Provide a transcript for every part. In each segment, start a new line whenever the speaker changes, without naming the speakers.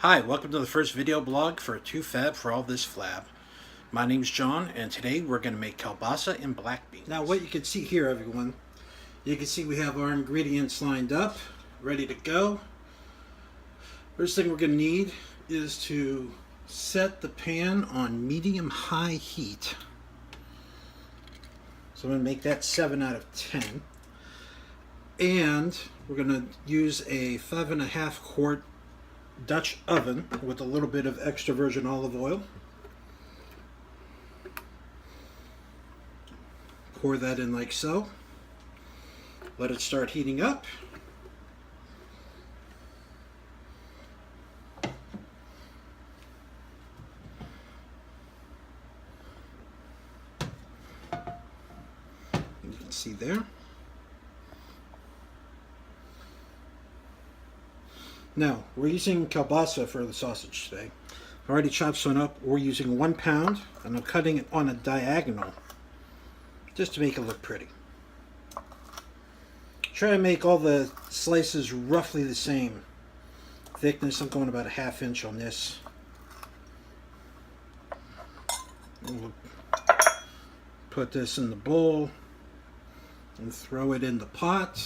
Hi, welcome to the first video blog for Too Fab for All This Flab. My name's John, and today we're going to make kielbasa and black beans.
Now what you can see here, everyone, you can see we have our ingredients lined up, ready to go. First thing we're going to need is to set the pan on medium-high heat. So I'm going to make that 7 out of 10. And we're going to use a 5.5 quart Dutch oven with a little bit of extra virgin olive oil. Pour that in like so. Let it start heating up. You can see there. Now, we're using kielbasa for the sausage today. I already chopped some up. We're using 1 pound, and I'm cutting it on a diagonal just to make it look pretty. Try to make all the slices roughly the same thickness. I'm going about a 1/2 inch on this. We'll put this in the bowl and throw it in the pot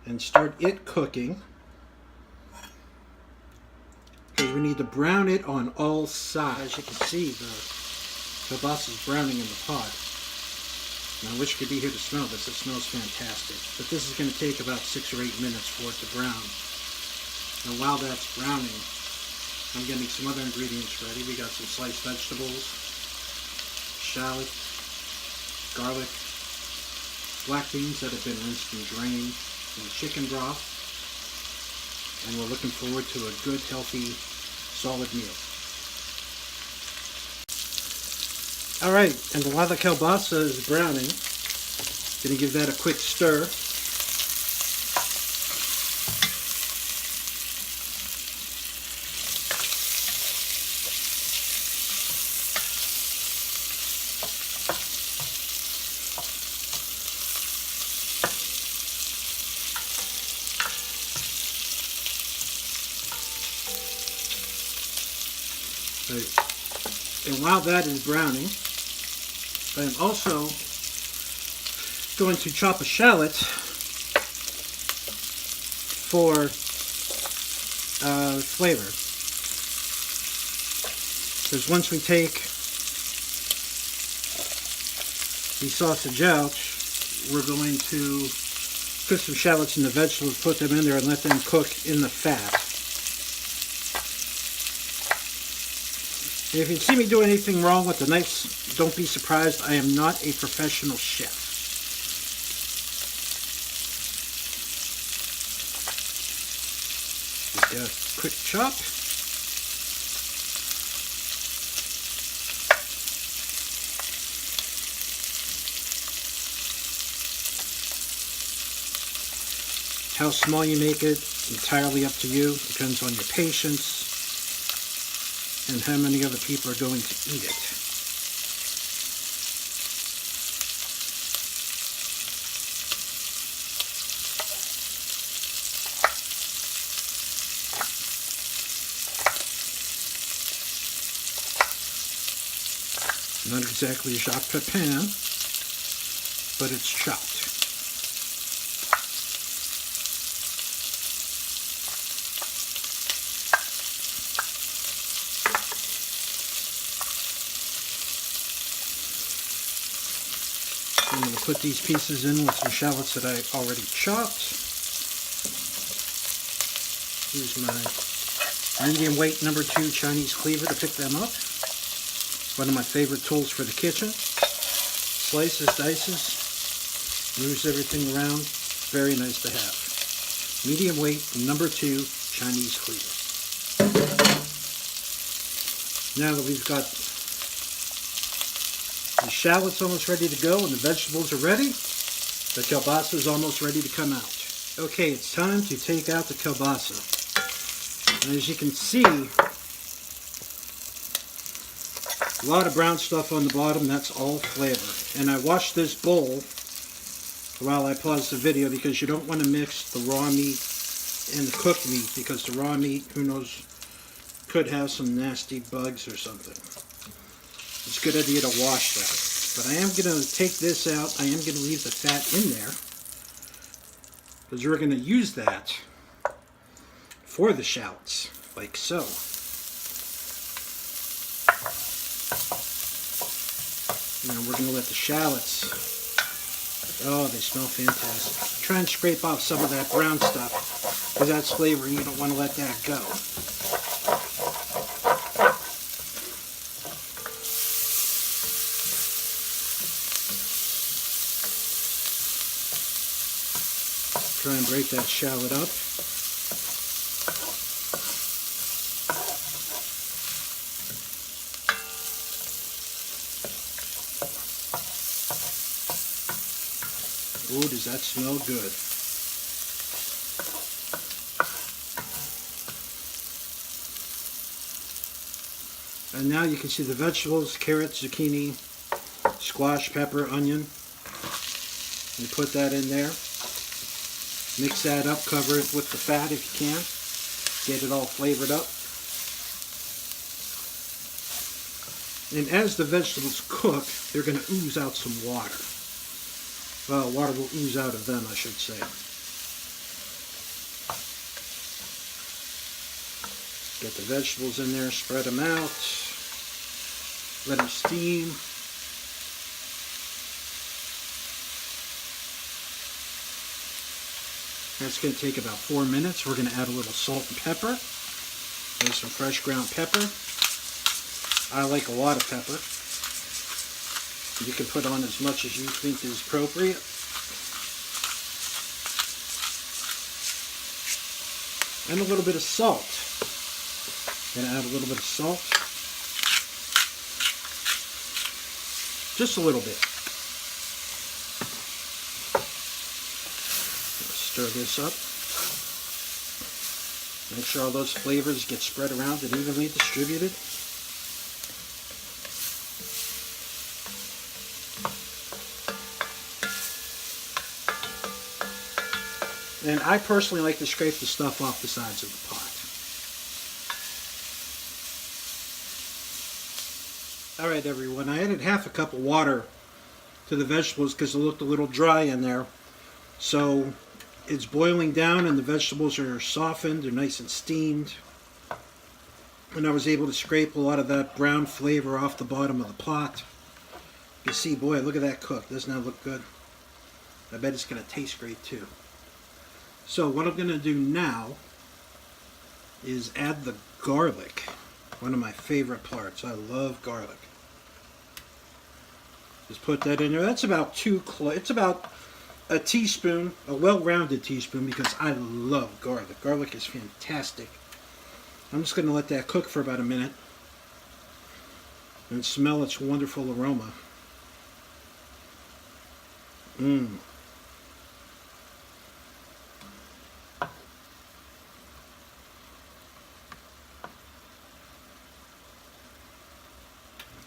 and start it cooking. Because we need to brown it on all sides. As you can see, the kielbasa is browning in the pot. Now, I wish you could be here to smell this. It smells fantastic. But this is going to take about 6 or 8 minutes for it to brown. Now, while that's browning, I'm getting some other ingredients ready. We got some sliced vegetables, shallot, garlic, black beans that have been rinsed and drained, and chicken broth. And we're looking forward to a good, healthy, solid meal. Alright, and while the kielbasa is browning, I'm going to give that a quick stir. And while that is browning, I'm also going to chop a shallot for flavor. Because once we take the sausage out, we're going to put some shallots in the vegetables, put them in there, and let them cook in the fat. If you see me do anything wrong with the knives, don't be surprised. I am not a professional chef. Just a quick chop. How small you make it, entirely up to you. Depends on your patience and how many other people are going to eat it. Not exactly a chopped pan, but it's chopped. I'm going to put these pieces in with some shallots that I already chopped. Use my medium weight number 2 Chinese cleaver to pick them up. One of my favorite tools for the kitchen. Slices, dices, moves everything around. Very nice to have. Medium weight number 2 Chinese cleaver. Now that we've got the shallot's almost ready to go and the vegetables are ready, the kielbasa is almost ready to come out. Okay, it's time to take out the kielbasa. And as you can see, a lot of brown stuff on the bottom. That's all flavor. And I washed this bowl while I paused the video because you don't want to mix the raw meat and the cooked meat, because the raw meat, who knows, could have some nasty bugs or something. It's a good idea to wash that. But I am going to take this out. I am going to leave the fat in there, because we're going to use that for the shallots, like so. Now we're going to let the shallots, oh, they smell fantastic. Try and scrape off some of that brown stuff, because that's flavoring. You don't want to let that go. Try and break that shallot up. Ooh, does that smell good? And now you can see the vegetables: carrot, zucchini, squash, pepper, onion. You put that in there. Mix that up, cover it with the fat if you can. Get it all flavored up. And as the vegetables cook, they're going to ooze out some water. Well, water will ooze out of them, I should say. Get the vegetables in there, spread them out. Let them steam. That's going to take about 4 minutes. We're going to add a little salt and pepper. There's some fresh ground pepper. I like a lot of pepper. You can put on as much as you think is appropriate. And a little bit of salt. Going to add a little bit of salt. Just a little bit. Stir this up. Make sure all those flavors get spread around and evenly distributed. And I personally like to scrape the stuff off the sides of the pot. Alright everyone, I added half a cup of water to the vegetables because it looked a little dry in there. So it's boiling down and the vegetables are softened, they're nice and steamed. And I was able to scrape a lot of that brown flavor off the bottom of the pot. You see, boy, look at that cook. Doesn't that look good? I bet it's going to taste great too. So what I'm going to do now is add the garlic. One of my favorite parts. I love garlic. Just put that in there. That's about it's about a teaspoon, a well-rounded teaspoon, because I love garlic. Garlic is fantastic. I'm just going to let that cook for about a minute and smell its wonderful aroma. Mmm.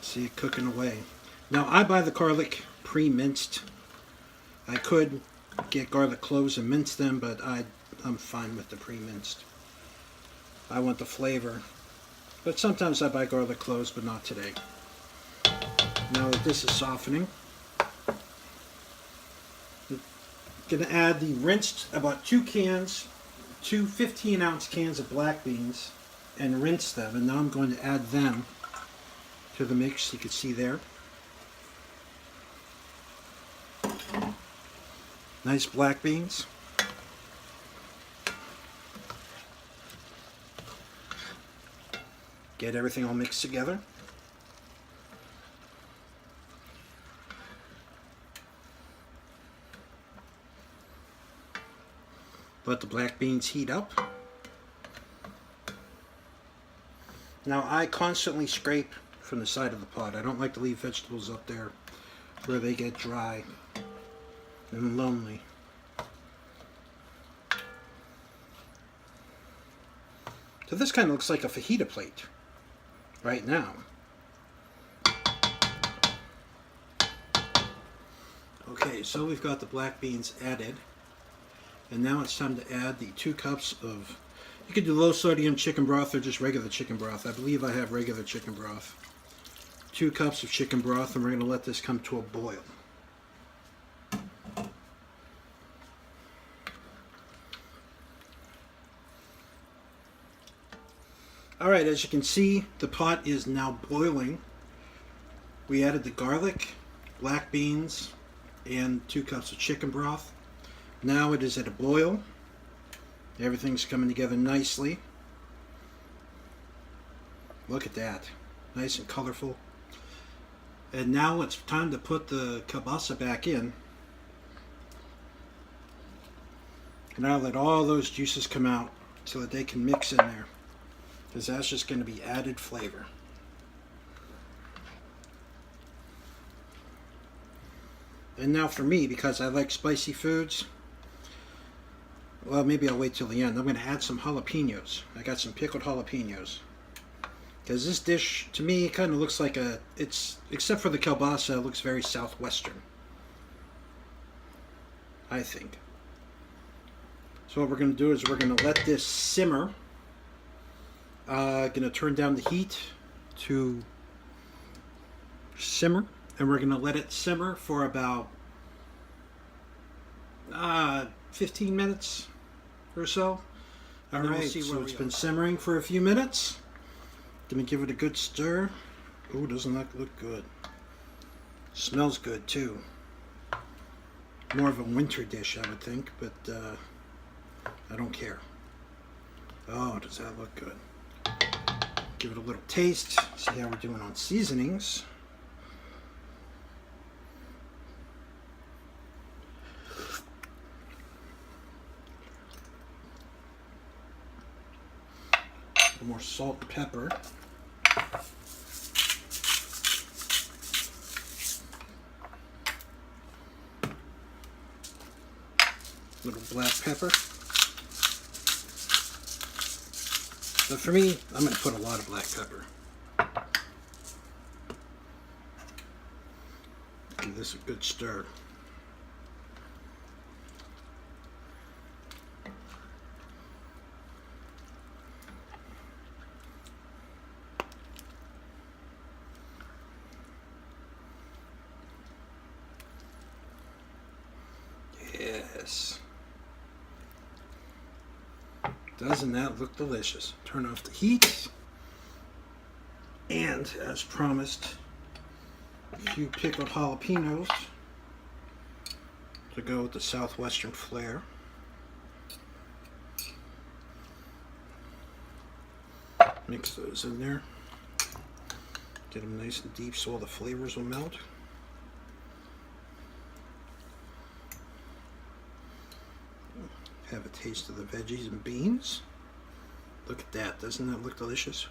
See it cooking away. Now I buy the garlic pre-minced. I could get garlic cloves and mince them, but I'm fine with the pre-minced. I want the flavor. But sometimes I buy garlic cloves, but not today. Now that this is softening, I'm going to add the rinsed, about 2 15-ounce cans of black beans, and rinse them. And now I'm going to add them to the mix. You can see there. Nice black beans. Get everything all mixed together. Let the black beans heat up. Now I constantly scrape from the side of the pot. I don't like to leave vegetables up there where they get dry and lonely. So this kind of looks like a fajita plate right now. Okay, so we've got the black beans added, And now it's time to add the 2 cups of, you could do low sodium chicken broth or just regular chicken broth. I believe I have regular chicken broth. 2 cups of chicken broth, and we're going to let this come to a boil. Alright, as you can see, the pot is now boiling. We added the garlic, black beans, and 2 cups of chicken broth. Now it is at a boil. Everything's coming together nicely. Look at that. Nice and colorful. And now it's time to put the kielbasa back in. And I'll let all those juices come out so that they can mix in there, because that's just going to be added flavor. And now for me, because I like spicy foods, well, maybe I'll wait till the end. I'm going to add some jalapenos. I got some pickled jalapenos. Because this dish, to me, kind of looks like except for the kielbasa, it looks very southwestern, I think. So what we're going to do is we're going to let this simmer. Going to turn down the heat to simmer, and we're going to let it simmer for about 15 minutes or so. All right, so it's been simmering for a few minutes. Going to give it a good stir. Ooh, doesn't that look good? Smells good too. More of a winter dish, I would think, but I don't care. Oh, does that look good? Give it a little taste, see how we're doing on seasonings. A little more salt and pepper. A little black pepper. But for me, I'm going to put a lot of black pepper. Give this a good stir. Yes. Doesn't that look delicious? Turn off the heat. And, as promised, a few pickled jalapenos to go with the southwestern flair. Mix those in there. Get them nice and deep so all the flavors will melt. Have a taste of the veggies and beans. Look at that. Doesn't that look delicious?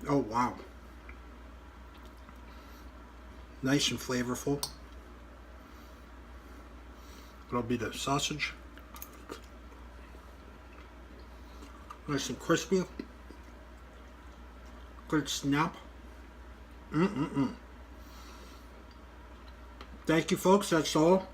Oh, wow. Nice and flavorful. That'll be the sausage. Nice and crispy. Good snap. Thank you, folks. That's all.